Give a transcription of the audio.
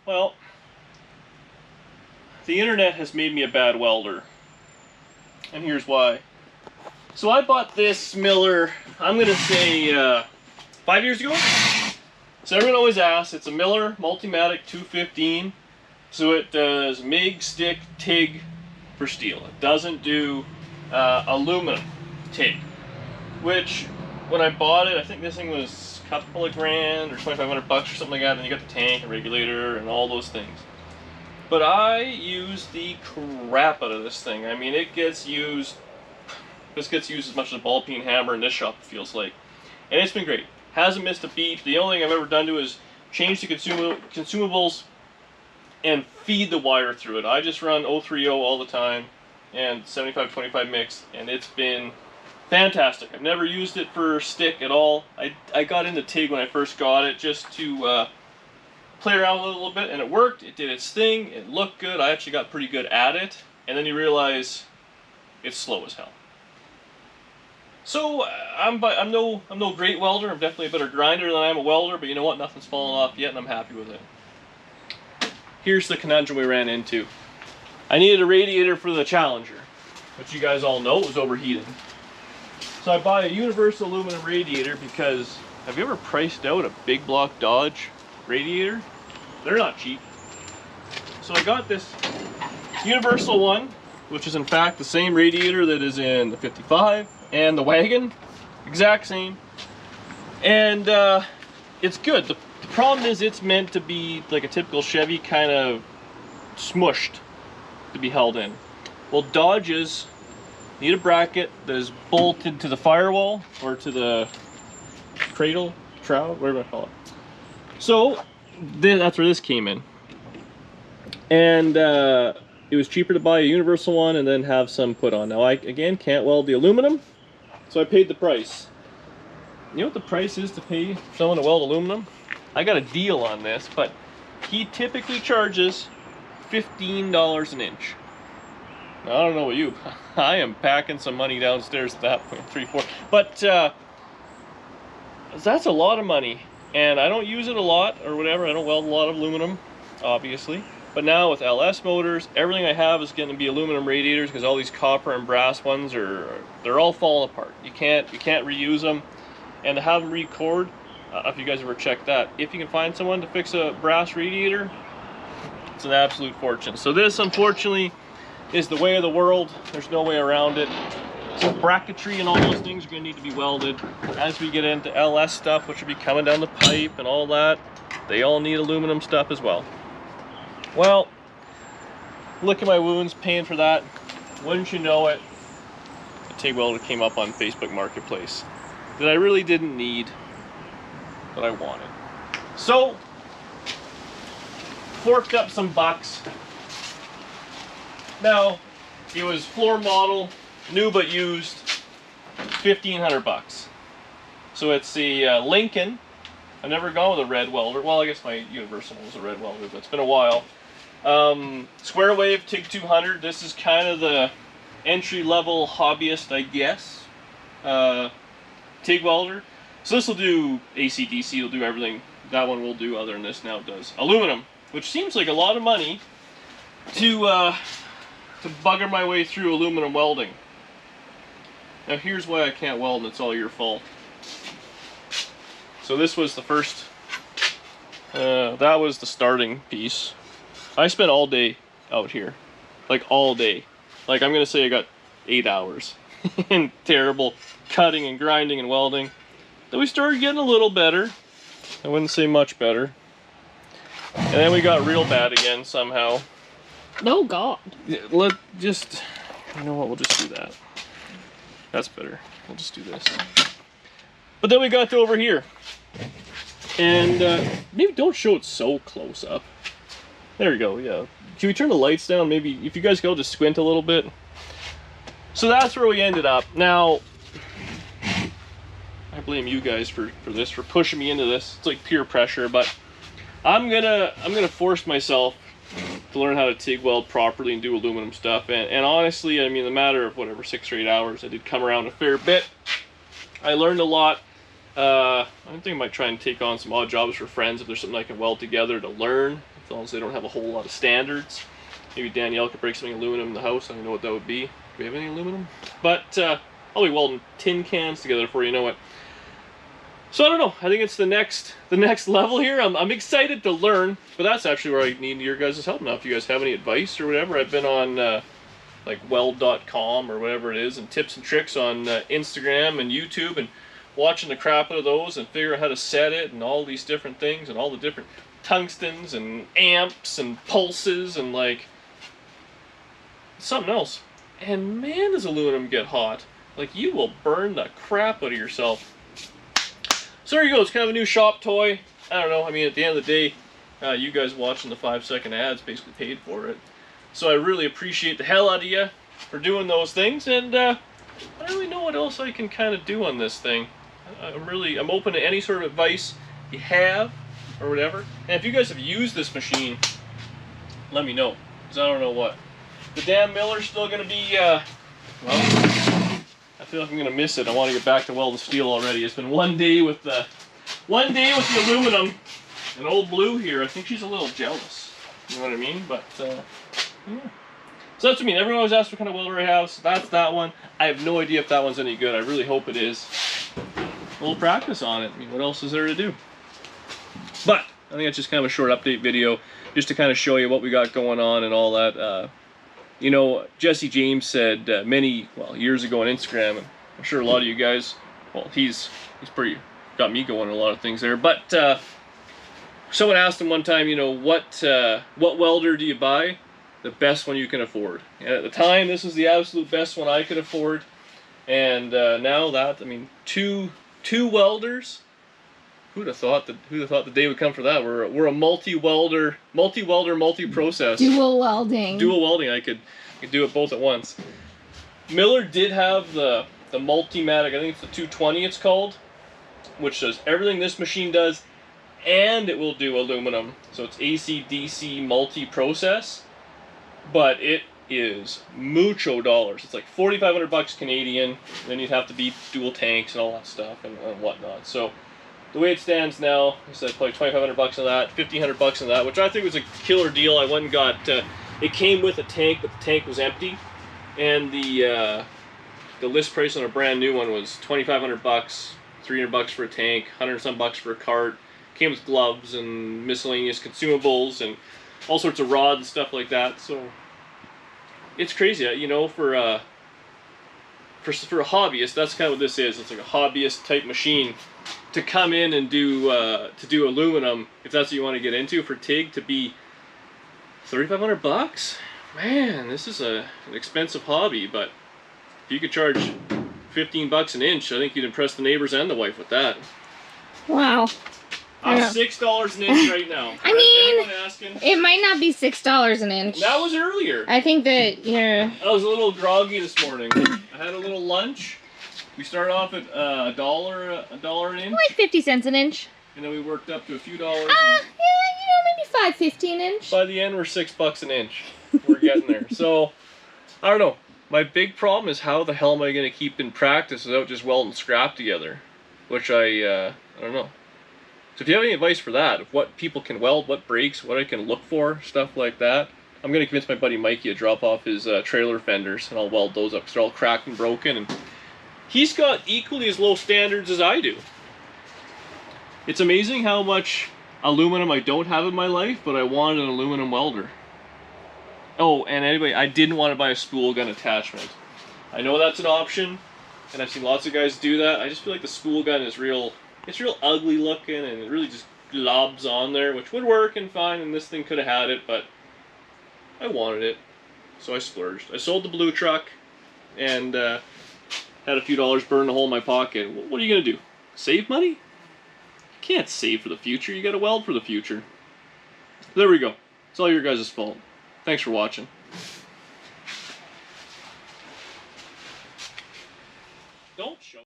Well, the internet has made me a bad welder. And here's why. So I bought this miller, I'm going to say 5 years ago. So everyone always asks, it's a Miller Multimatic 215. So it does MIG, stick, TIG for steel. It doesn't do aluminum TIG. Which, when I bought it, I think this thing was a couple of grand or 2,500 bucks or something like that. And you got the tank and regulator and all those things. But I use the crap out of this thing. I mean, this gets used as much as a ball peen hammer in this shop, it feels like. And it's been great. Hasn't missed a beat. The only thing I've ever done to is change the consumables and feed the wire through it. I just run 030 all the time and 75-25 mix, and it's been fantastic. I've never used it for stick at all. I got into TIG when I first got it just to play around with it a little bit, and it worked. It did its thing. It looked good. I actually got pretty good at it, and then you realize it's slow as hell. So I'm no great welder. I'm definitely a better grinder than I am a welder, but you know what? Nothing's fallen off yet, and I'm happy with it. Here's the conundrum we ran into. I needed a radiator for the Challenger, which you guys all know was overheating. So I bought a universal aluminum radiator because, have you ever priced out a big block Dodge radiator? They're not cheap. So I got this universal one, which is in fact the same radiator that is in the 55 and the wagon, exact same. And it's good. The problem is it's meant to be like a typical Chevy, kind of smushed to be held in. Well, Dodges need a bracket that is bolted to the firewall or to the cradle, trowel, whatever I call it. So that's where this came in. And it was cheaper to buy a universal one and then have some put on. Now I, again, can't weld the aluminum, so I paid the price. You know what the price is to pay someone to weld aluminum? I got a deal on this, but he typically charges $15 an inch. Now, I don't know what you, I am packing some money downstairs at that point, 3-4. But that's a lot of money, and I don't use it a lot or whatever. I don't weld a lot of aluminum, obviously. But now with LS motors, everything I have is going to be aluminum radiators because all these copper and brass ones they're all falling apart. You can't reuse them, and to have them record. If you guys ever check that, if you can find someone to fix a brass radiator, it's an absolute fortune. So this, unfortunately, is the way of the world. There's no way around it. So bracketry and all those things are going to need to be welded. As we get into LS stuff, which will be coming down the pipe and all that, they all need aluminum stuff as well. Well, look at my wounds, paying for that. Wouldn't you know it, a TIG welder came up on Facebook Marketplace that I really didn't need, that I wanted. So, forked up some bucks. Now, it was floor model, new but used, 1,500 bucks. So it's the Lincoln. I've never gone with a red welder. Well, I guess my universal was a red welder, but it's been a while. Square wave TIG 200. This is kind of the entry-level hobbyist, I guess, TIG welder. So this will do AC, DC, it'll do everything that one will do other than this now it does. Aluminum, which seems like a lot of money to bugger my way through aluminum welding. Now here's why I can't weld, and it's all your fault. So this was the first, that was the starting piece. I spent all day out here, like all day. Like I'm gonna say I got 8 hours in terrible cutting and grinding and welding. Then we started getting a little better. I wouldn't say much better. And then we got real bad again somehow. Oh God. Yeah, you know what, we'll just do that. That's better. We'll just do this. But then we got to over here. And maybe don't show it so close up. There we go, yeah. Can we turn the lights down? Maybe if you guys go just squint a little bit. So that's where we ended up. Now, I blame you guys for this, for pushing me into this. It's like peer pressure, but I'm gonna force myself to learn how to TIG weld properly and do aluminum stuff. And honestly, I mean, the matter of whatever 6 or 8 hours, I did come around a fair bit. I learned a lot. I think I might try and take on some odd jobs for friends if there's something I can weld together to learn. as long as they don't have a whole lot of standards. Maybe Danielle could break something aluminum in the house. I don't know what that would be. Do we have any aluminum? But I'll be welding tin cans together for you know what. So I don't know. I think it's the next level here. I'm excited to learn, but that's actually where I need your guys' help now. If you guys have any advice or whatever, I've been on like weld.com or whatever it is, and tips and tricks on Instagram and YouTube, and watching the crap out of those and figure out how to set it and all these different things and all the different tungstens and amps and pulses and like something else. And man, does aluminum get hot. Like, you will burn the crap out of yourself. So there you go. It's kind of a new shop toy. I don't know. I mean, at the end of the day, you guys watching the 5-second ads basically paid for it. So I really appreciate the hell out of you for doing those things. And I don't really know what else I can kind of do on this thing. I'm open to any sort of advice you have or whatever. And if you guys have used this machine, let me know. Because I don't know what. The damn miller's still going to be, well, I feel like I'm going to miss it. I want to get back to welding steel already. It's been one day with the aluminum. And old Blue here, I think she's a little jealous. You know what I mean? But, yeah. So that's what I mean. Everyone always asks what kind of welder I have. So that's that one. I have no idea if that one's any good. I really hope it is. A little practice on it. I mean, what else is there to do? But I think it's just kind of a short update video, just to kind of show you what we got going on and all that. You know, Jesse James said years ago on Instagram, and I'm sure a lot of you guys, well, he's pretty got me going a lot of things there. But someone asked him one time, you know, what welder do you buy? The best one you can afford. And at the time, this was the absolute best one I could afford. And now that, I mean, two welders. Who'd have thought the day would come for that? We're a multi-welder, multi-process. Dual welding. Dual welding. I could do it both at once. Miller did have the Multimatic. I think it's the 220. It's called, which does everything this machine does, and it will do aluminum. So it's AC/DC multi-process, but it is mucho dollars. It's like $4,500 Canadian. Then you'd have to be dual tanks and all that stuff and whatnot. So the way it stands now, I said probably $2,500 on that, $1,500 on that, which I think was a killer deal. I went and got, it came with a tank, but the tank was empty, and the list price on a brand new one was $2,500, $300 for a tank, $100 some bucks for a cart. Came with gloves and miscellaneous consumables and all sorts of rods and stuff like that. So it's crazy, you know, for a hobbyist. That's kind of what this is. It's like a hobbyist type machine. To come in and do aluminum, if that's what you want to get into for TIG, to be $3,500, man, this is an expensive hobby. But if you could charge $15 an inch, I think you'd impress the neighbors and the wife with that. Wow. I'm $6 an inch right now. I mean, it might not be $6 an inch. That was earlier. I think that you're... I was a little groggy this morning. I had a little lunch. We started off at a dollar an inch. Like 50 cents an inch. And then we worked up to a few dollars. Yeah, you know, maybe $5.50 an inch. By the end, we're $6 an inch. We're getting there. So, I don't know. My big problem is how the hell am I going to keep in practice without just welding scrap together? Which I don't know. So if you have any advice for that, of what people can weld, what breaks, what I can look for, stuff like that, I'm going to convince my buddy Mikey to drop off his trailer fenders, and I'll weld those up because they're all cracked and broken. And he's got equally as low standards as I do. It's amazing how much aluminum I don't have in my life, but I wanted an aluminum welder. Oh, and anyway, I didn't want to buy a spool gun attachment. I know that's an option, and I've seen lots of guys do that. I just feel like the spool gun is it's real ugly looking, and it really just globs on there, which would work and fine, and this thing could have had it, but I wanted it, so I splurged. I sold the blue truck, and had a few dollars burn a hole in my pocket. What are you going to do? Save money? You can't save for the future. You got to weld for the future. There we go. It's all your guys' fault. Thanks for watching.